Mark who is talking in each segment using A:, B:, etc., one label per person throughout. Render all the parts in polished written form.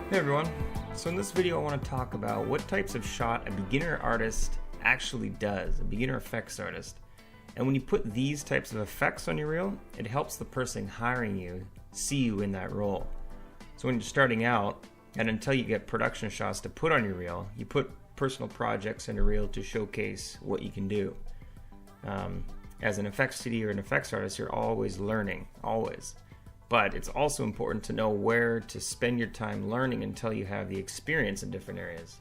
A: Hey everyone, so in this video I want to talk about what types of shot a beginner artist actually does, a beginner effects artist. And when you put these types of effects on your reel, it helps the person hiring you see you in that role. So when you're starting out, and until you get production shots to put on your reel, you put personal projects on your reel to showcase what you can do. As an effects TD or an effects artist, you're always learning, always. But it's also important to know where to spend your time learning until you have the experience in different areas.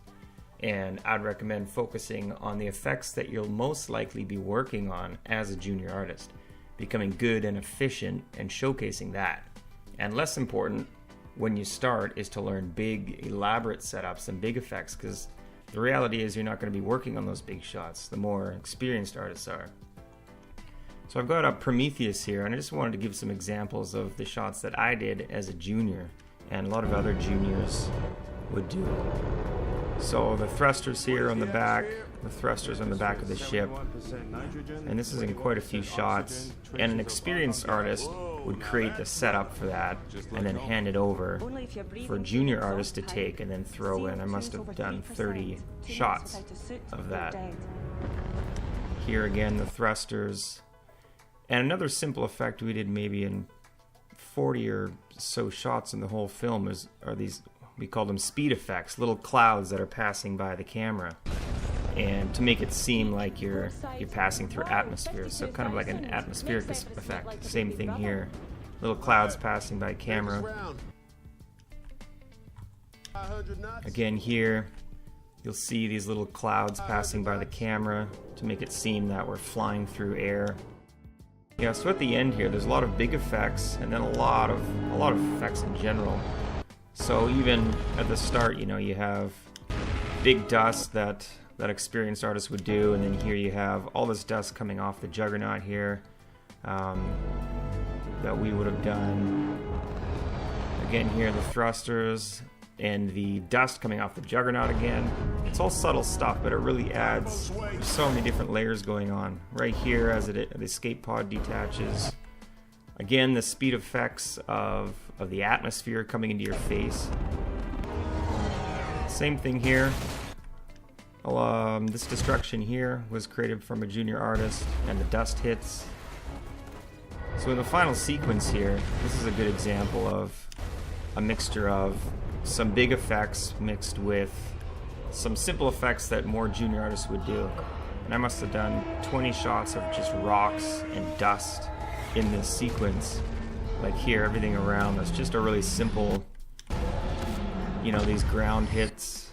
A: And I'd recommend focusing on the effects that you'll most likely be working on as a junior artist, becoming good and efficient and showcasing that. And less important when you start is to learn big, elaborate setups and big effects, because the reality is you're not going to be working on those big shots the more experienced artists are. So I've got a Prometheus here, and I just wanted to give some examples of the shots that I did as a junior and a lot of other juniors would do. So the thrusters here on the back, the thrusters on the back of the ship, and this is in quite a few shots, and an experienced artist would create the setup for that and then hand it over for a junior artist to take and then throw in. I must have done 30 shots of that. Here again, the thrusters. And another simple effect we did maybe in 40 or so shots in the whole film are these, we call them speed effects, little clouds that are passing by the camera. And to make it seem like you're passing through atmosphere, so kind of like an atmospheric effect. Same thing here, little clouds passing by camera. Again here, you'll see these little clouds passing by the camera to make it seem that we're flying through air. Yeah, so at the end here, there's a lot of big effects, and then a lot of effects in general. So even at the start, you have big dust that experienced artists would do, and then here you have all this dust coming off the juggernaut here that we would have done. Again here, the thrusters and the dust coming off the juggernaut again. It's all subtle stuff, but it really adds. There's so many different layers going on. Right here, as the escape pod detaches. Again, the speed effects of the atmosphere coming into your face. Same thing here. This destruction here was created from a junior artist, and the dust hits. So in the final sequence here, this is a good example of a mixture of some big effects mixed with some simple effects that more junior artists would do. And I must have done 20 shots of just rocks and dust in this sequence. Like here, everything around us, just a really simple, these ground hits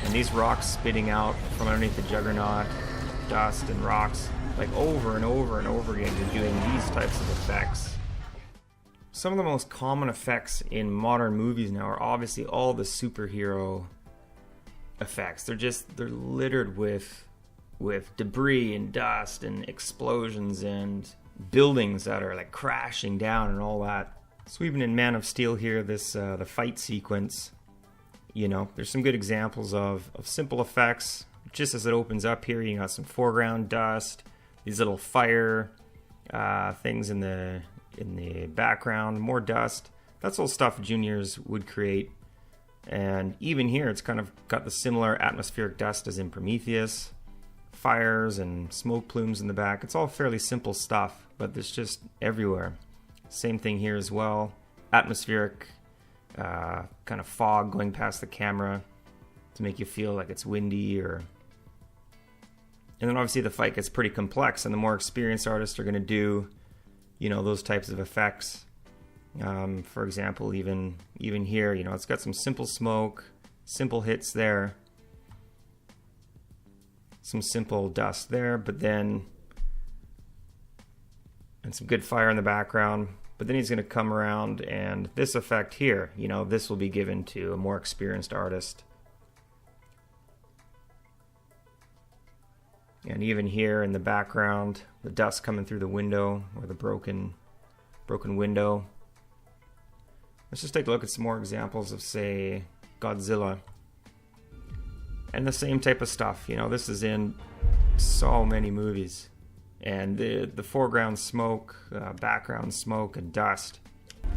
A: and these rocks spitting out from underneath the juggernaut, dust and rocks, like over and over and over again. You're doing these types of effects. Some of the most common effects in modern movies now are obviously all the superhero effects. They're littered with debris and dust and explosions and buildings that are like crashing down and all that. So even in Man of Steel here, this the fight sequence, there's some good examples of simple effects. Just as it opens up here, you got some foreground dust, these little fire things in the background, more dust. That's all stuff juniors would create. And even here, it's kind of got the similar atmospheric dust as in Prometheus. Fires and smoke plumes in the back. It's all fairly simple stuff, but it's just everywhere. Same thing here as well. Atmospheric kind of fog going past the camera to make you feel like it's windy. And then obviously the fight gets pretty complex, and the more experienced artists are going to do those types of effects. For example, even here, it's got some simple smoke, simple hits there, some simple dust there, and some good fire in the background. But then he's going to come around, and this effect here, this will be given to a more experienced artist. And even here in the background, the dust coming through the window, or the broken window. Let's just take a look at some more examples of, say, Godzilla. And the same type of stuff. This is in so many movies. And the foreground smoke, background smoke, and dust.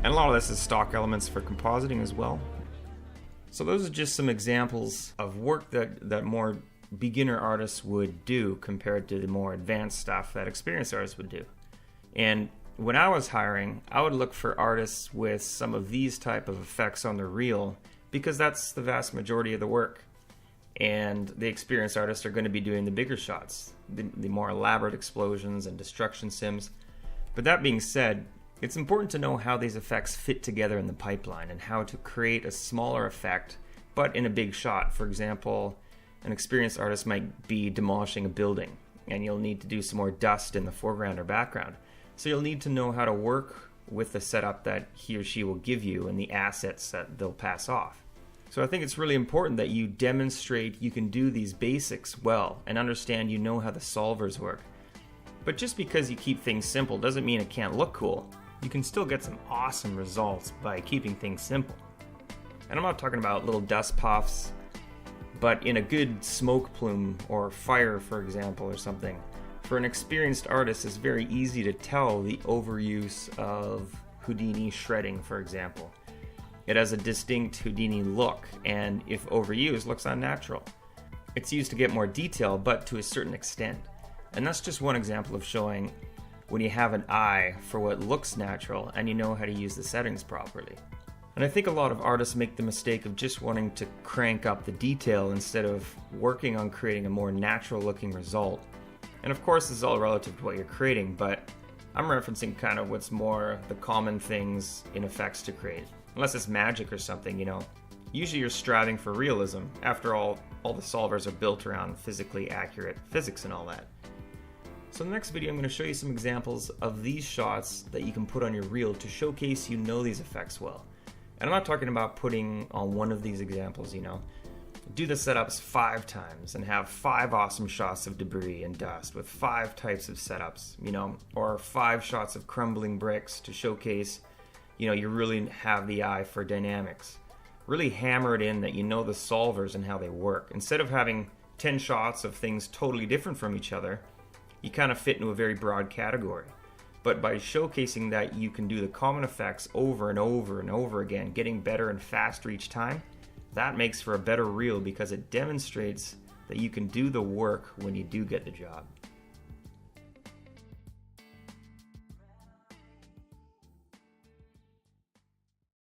A: And a lot of this is stock elements for compositing as well. So those are just some examples of work that more beginner artists would do compared to the more advanced stuff that experienced artists would do. And when I was hiring, I would look for artists with some of these type of effects on their reel because that's the vast majority of the work. And the experienced artists are going to be doing the bigger shots, the more elaborate explosions and destruction sims. But that being said, it's important to know how these effects fit together in the pipeline and how to create a smaller effect, but in a big shot. For example, an experienced artist might be demolishing a building, and you'll need to do some more dust in the foreground or background. So you'll need to know how to work with the setup that he or she will give you and the assets that they'll pass off. So I think it's really important that you demonstrate you can do these basics well and understand you know how the solvers work. But just because you keep things simple doesn't mean it can't look cool. You can still get some awesome results by keeping things simple. And I'm not talking about little dust puffs, but in a good smoke plume or fire, for example, or something. For an experienced artist, it's very easy to tell the overuse of Houdini shredding, for example. It has a distinct Houdini look, and if overused, looks unnatural. It's used to get more detail, but to a certain extent. And that's just one example of showing when you have an eye for what looks natural and you know how to use the settings properly. And I think a lot of artists make the mistake of just wanting to crank up the detail instead of working on creating a more natural looking result. And of course, this is all relative to what you're creating, but I'm referencing kind of what's more the common things in effects to create. Unless it's magic or something, you know. Usually you're striving for realism. After all the solvers are built around physically accurate physics and all that. So in the next video, I'm going to show you some examples of these shots that you can put on your reel to showcase you know these effects well. And I'm not talking about putting on one of these examples, you know. Do the setups 5 times and have 5 awesome shots of debris and dust with 5 types of setups, you know, or 5 shots of crumbling bricks to showcase, you know, you really have the eye for dynamics. Really hammer it in that you know the solvers and how they work. Instead of having 10 shots of things totally different from each other, you kind of fit into a very broad category. But by showcasing that you can do the common effects over and over and over again, getting better and faster each time, that makes for a better reel because it demonstrates that you can do the work when you do get the job.